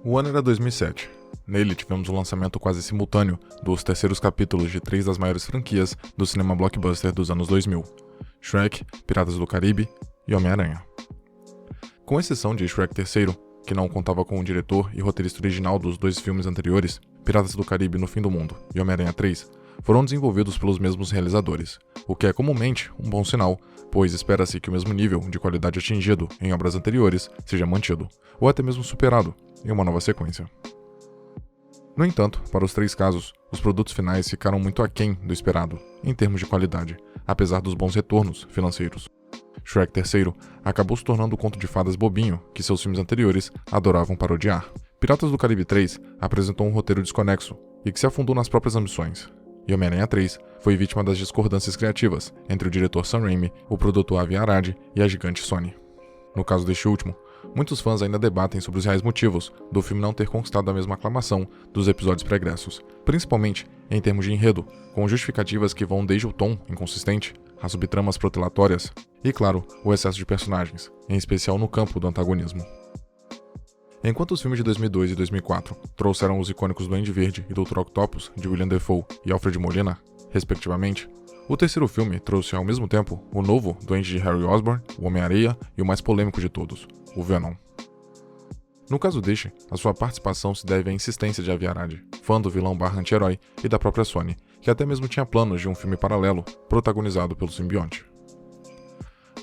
O ano era 2007. Nele tivemos o lançamento quase simultâneo dos terceiros capítulos de 3 das maiores franquias do cinema blockbuster dos anos 2000: Shrek, Piratas do Caribe e Homem-Aranha. Com exceção de Shrek III, que não contava com o diretor e roteirista original dos dois filmes anteriores, Piratas do Caribe no Fim do Mundo e Homem-Aranha 3, foram desenvolvidos pelos mesmos realizadores, o que é comumente um bom sinal, pois espera-se que o mesmo nível de qualidade atingido em obras anteriores seja mantido, ou até mesmo superado, em uma nova sequência. No entanto, para os 3 casos, os produtos finais ficaram muito aquém do esperado, em termos de qualidade, apesar dos bons retornos financeiros. Shrek III acabou se tornando o conto de fadas bobinho que seus filmes anteriores adoravam parodiar. Piratas do Caribe 3 apresentou um roteiro desconexo e que se afundou nas próprias ambições. E Homem-Aranha 3 foi vítima das discordâncias criativas entre o diretor Sam Raimi, o produtor Avi Arad e a gigante Sony. No caso deste último, muitos fãs ainda debatem sobre os reais motivos do filme não ter conquistado a mesma aclamação dos episódios pregressos, principalmente em termos de enredo, com justificativas que vão desde o tom inconsistente, as subtramas protelatórias e, claro, o excesso de personagens, em especial no campo do antagonismo. Enquanto os filmes de 2002 e 2004 trouxeram os icônicos Duende Verde e Dr. Octopus de William Dafoe e Alfred Molina, respectivamente, o terceiro filme trouxe ao mesmo tempo o novo Duende de Harry Osborn, o Homem-Areia e o mais polêmico de todos, o Venom. No caso deste, a sua participação se deve à insistência de Avi Arad, fã do vilão anti-herói e da própria Sony, que até mesmo tinha planos de um filme paralelo protagonizado pelo simbionte.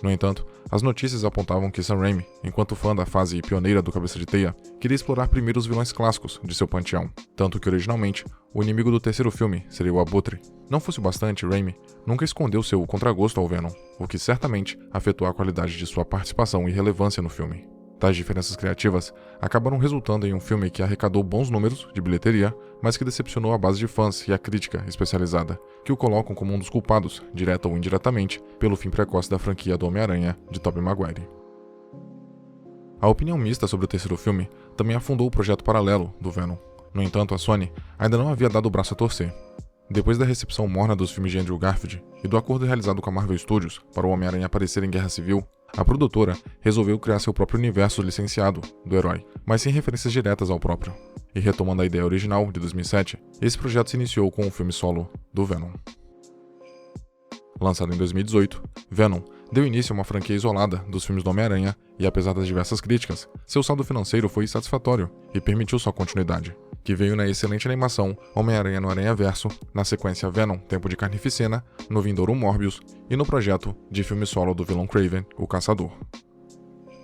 No entanto, as notícias apontavam que Sam Raimi, enquanto fã da fase pioneira do Cabeça de Teia, queria explorar primeiro os vilões clássicos de seu panteão, tanto que originalmente, o inimigo do terceiro filme seria o Abutre. Não fosse o bastante, Raimi nunca escondeu seu contragosto ao Venom, o que certamente afetou a qualidade de sua participação e relevância no filme. Tais diferenças criativas acabaram resultando em um filme que arrecadou bons números de bilheteria, mas que decepcionou a base de fãs e a crítica especializada, que o colocam como um dos culpados, direta ou indiretamente, pelo fim precoce da franquia do Homem-Aranha de Tobey Maguire. A opinião mista sobre o terceiro filme também afundou o projeto paralelo do Venom. No entanto, a Sony ainda não havia dado o braço a torcer. Depois da recepção morna dos filmes de Andrew Garfield e do acordo realizado com a Marvel Studios para o Homem-Aranha aparecer em Guerra Civil, a produtora resolveu criar seu próprio universo licenciado do herói, mas sem referências diretas ao próprio. E retomando a ideia original de 2007, esse projeto se iniciou com o filme solo do Venom. Lançado em 2018, Venom deu início a uma franquia isolada dos filmes do Homem-Aranha e, apesar das diversas críticas, seu saldo financeiro foi satisfatório e permitiu sua continuidade, que veio na excelente animação Homem-Aranha no Aranhaverso, na sequência Venom Tempo de Carnificina, no vindouro Morbius e no projeto de filme solo do vilão Kraven, o Caçador.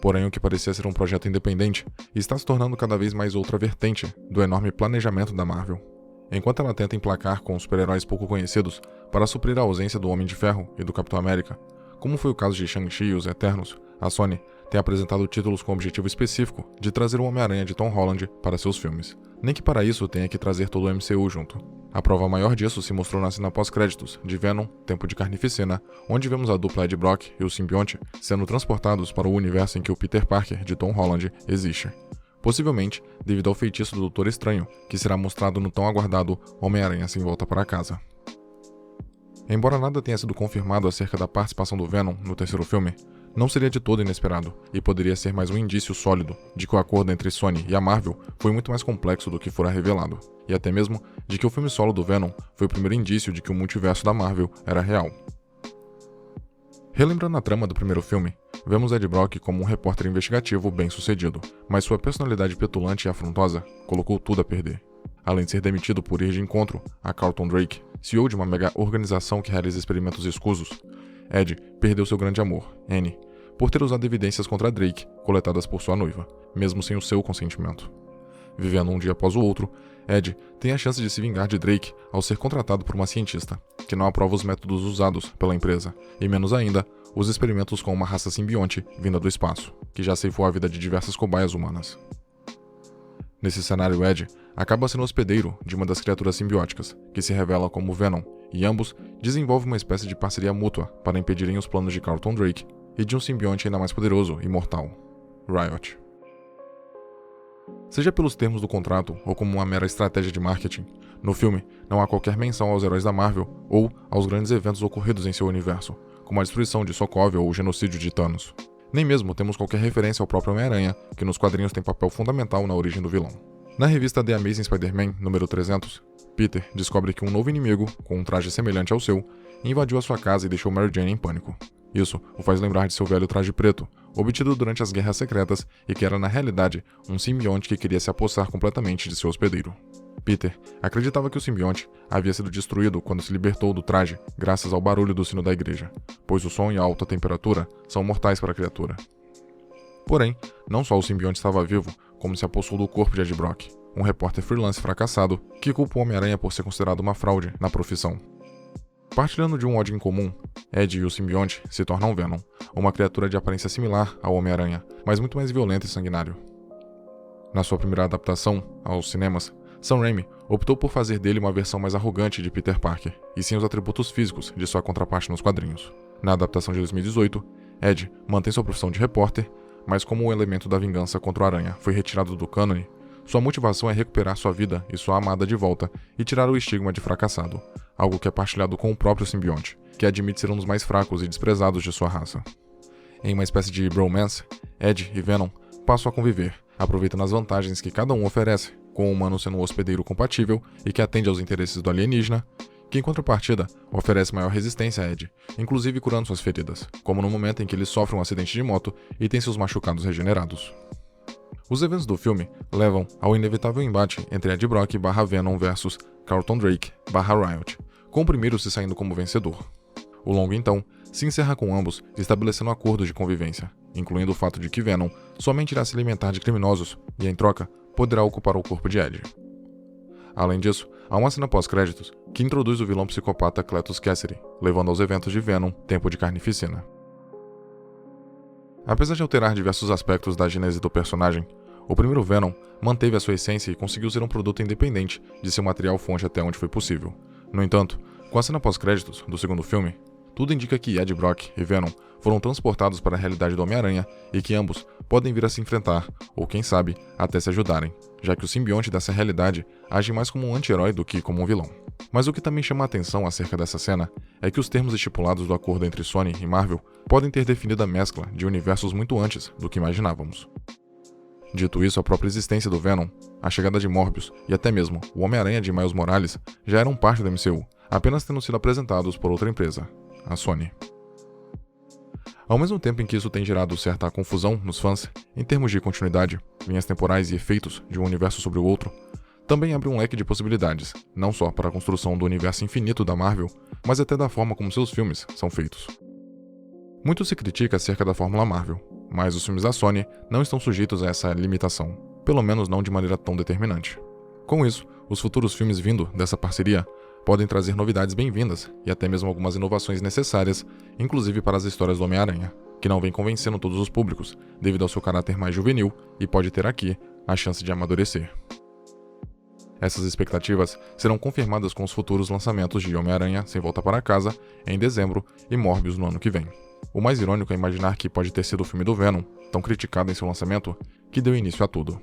Porém, o que parecia ser um projeto independente está se tornando cada vez mais outra vertente do enorme planejamento da Marvel. Enquanto ela tenta emplacar com super-heróis pouco conhecidos para suprir a ausência do Homem de Ferro e do Capitão América, como foi o caso de Shang-Chi e os Eternos, a Sony tem apresentado títulos com o objetivo específico de trazer o Homem-Aranha de Tom Holland para seus filmes, nem que para isso tenha que trazer todo o MCU junto. A prova maior disso se mostrou na cena pós-créditos de Venom, Tempo de Carnificina, onde vemos a dupla Ed Brock e o simbionte sendo transportados para o universo em que o Peter Parker de Tom Holland existe. Possivelmente devido ao feitiço do Doutor Estranho, que será mostrado no tão aguardado Homem-Aranha Sem Volta para Casa. Embora nada tenha sido confirmado acerca da participação do Venom no terceiro filme, não seria de todo inesperado, e poderia ser mais um indício sólido de que o acordo entre Sony e a Marvel foi muito mais complexo do que fora revelado, e até mesmo de que o filme solo do Venom foi o primeiro indício de que o multiverso da Marvel era real. Relembrando a trama do primeiro filme, vemos Ed Brock como um repórter investigativo bem-sucedido, mas sua personalidade petulante e afrontosa colocou tudo a perder. Além de ser demitido por ir de encontro a Carlton Drake, CEO de uma mega organização que realiza experimentos escusos, Ed perdeu seu grande amor, Annie, por ter usado evidências contra Drake coletadas por sua noiva, mesmo sem o seu consentimento. Vivendo um dia após o outro, Ed tem a chance de se vingar de Drake ao ser contratado por uma cientista, que não aprova os métodos usados pela empresa, e menos ainda, os experimentos com uma raça simbionte vinda do espaço, que já ceifou a vida de diversas cobaias humanas. Nesse cenário, Ed acaba sendo hospedeiro de uma das criaturas simbióticas, que se revela como Venom, e ambos desenvolvem uma espécie de parceria mútua para impedirem os planos de Carlton Drake e de um simbionte ainda mais poderoso e mortal, Riot. Seja pelos termos do contrato ou como uma mera estratégia de marketing, no filme não há qualquer menção aos heróis da Marvel ou aos grandes eventos ocorridos em seu universo, como a destruição de Sokovia ou o genocídio de Thanos. Nem mesmo temos qualquer referência ao próprio Homem-Aranha, que nos quadrinhos tem papel fundamental na origem do vilão. Na revista The Amazing Spider-Man, número 300, Peter descobre que um novo inimigo, com um traje semelhante ao seu, invadiu a sua casa e deixou Mary Jane em pânico. Isso o faz lembrar de seu velho traje preto, obtido durante as Guerras Secretas e que era na realidade um simbionte que queria se apossar completamente de seu hospedeiro. Peter acreditava que o simbionte havia sido destruído quando se libertou do traje graças ao barulho do sino da igreja, pois o som e a alta temperatura são mortais para a criatura. Porém, não só o simbionte estava vivo, como se apossou do corpo de Ed Brock, um repórter freelance fracassado que culpa o Homem-Aranha por ser considerado uma fraude na profissão. Partilhando de um ódio em comum, Ed e o simbionte se tornam Venom, uma criatura de aparência similar ao Homem-Aranha, mas muito mais violento e sanguinário. Na sua primeira adaptação aos cinemas, Sam Raimi optou por fazer dele uma versão mais arrogante de Peter Parker, e sem os atributos físicos de sua contraparte nos quadrinhos. Na adaptação de 2018, Ed mantém sua profissão de repórter, mas como o elemento da vingança contra o Aranha foi retirado do cânone, sua motivação é recuperar sua vida e sua amada de volta e tirar o estigma de fracassado, algo que é partilhado com o próprio simbionte, que admite ser um dos mais fracos e desprezados de sua raça. Em uma espécie de bromance, Ed e Venom passam a conviver, aproveitando as vantagens que cada um oferece, com o humano sendo um hospedeiro compatível e que atende aos interesses do alienígena, que em contrapartida oferece maior resistência a Ed, inclusive curando suas feridas, como no momento em que ele sofre um acidente de moto e tem seus machucados regenerados. Os eventos do filme levam ao inevitável embate entre Ed Brock /Venom versus Carlton Drake /Riot, com o primeiro se saindo como vencedor. O longo, então, se encerra com ambos estabelecendo acordos de convivência, incluindo o fato de que Venom somente irá se alimentar de criminosos e, em troca, poderá ocupar o corpo de Ed. Além disso, há uma cena pós-créditos que introduz o vilão psicopata Cletus Cassidy, levando aos eventos de Venom Tempo de Carnificina. Apesar de alterar diversos aspectos da gênese do personagem, o primeiro Venom manteve a sua essência e conseguiu ser um produto independente de seu material fonte até onde foi possível. No entanto, com a cena pós-créditos do segundo filme, tudo indica que Ed Brock e Venom foram transportados para a realidade do Homem-Aranha e que ambos podem vir a se enfrentar, ou quem sabe, até se ajudarem, já que o simbionte dessa realidade age mais como um anti-herói do que como um vilão. Mas o que também chama a atenção acerca dessa cena é que os termos estipulados do acordo entre Sony e Marvel podem ter definido a mescla de universos muito antes do que imaginávamos. Dito isso, a própria existência do Venom, a chegada de Morbius e até mesmo o Homem-Aranha de Miles Morales já eram parte do MCU, apenas tendo sido apresentados por outra empresa, a Sony. Ao mesmo tempo em que isso tem gerado certa confusão nos fãs, em termos de continuidade, linhas temporais e efeitos de um universo sobre o outro, também abre um leque de possibilidades, não só para a construção do universo infinito da Marvel, mas até da forma como seus filmes são feitos. Muito se critica acerca da fórmula Marvel, mas os filmes da Sony não estão sujeitos a essa limitação, pelo menos não de maneira tão determinante. Com isso, os futuros filmes vindo dessa parceria podem trazer novidades bem-vindas e até mesmo algumas inovações necessárias, inclusive para as histórias do Homem-Aranha, que não vem convencendo todos os públicos, devido ao seu caráter mais juvenil e pode ter aqui a chance de amadurecer. Essas expectativas serão confirmadas com os futuros lançamentos de Homem-Aranha Sem Volta para Casa em dezembro e Morbius no ano que vem. O mais irônico é imaginar que pode ter sido o filme do Venom, tão criticado em seu lançamento, que deu início a tudo.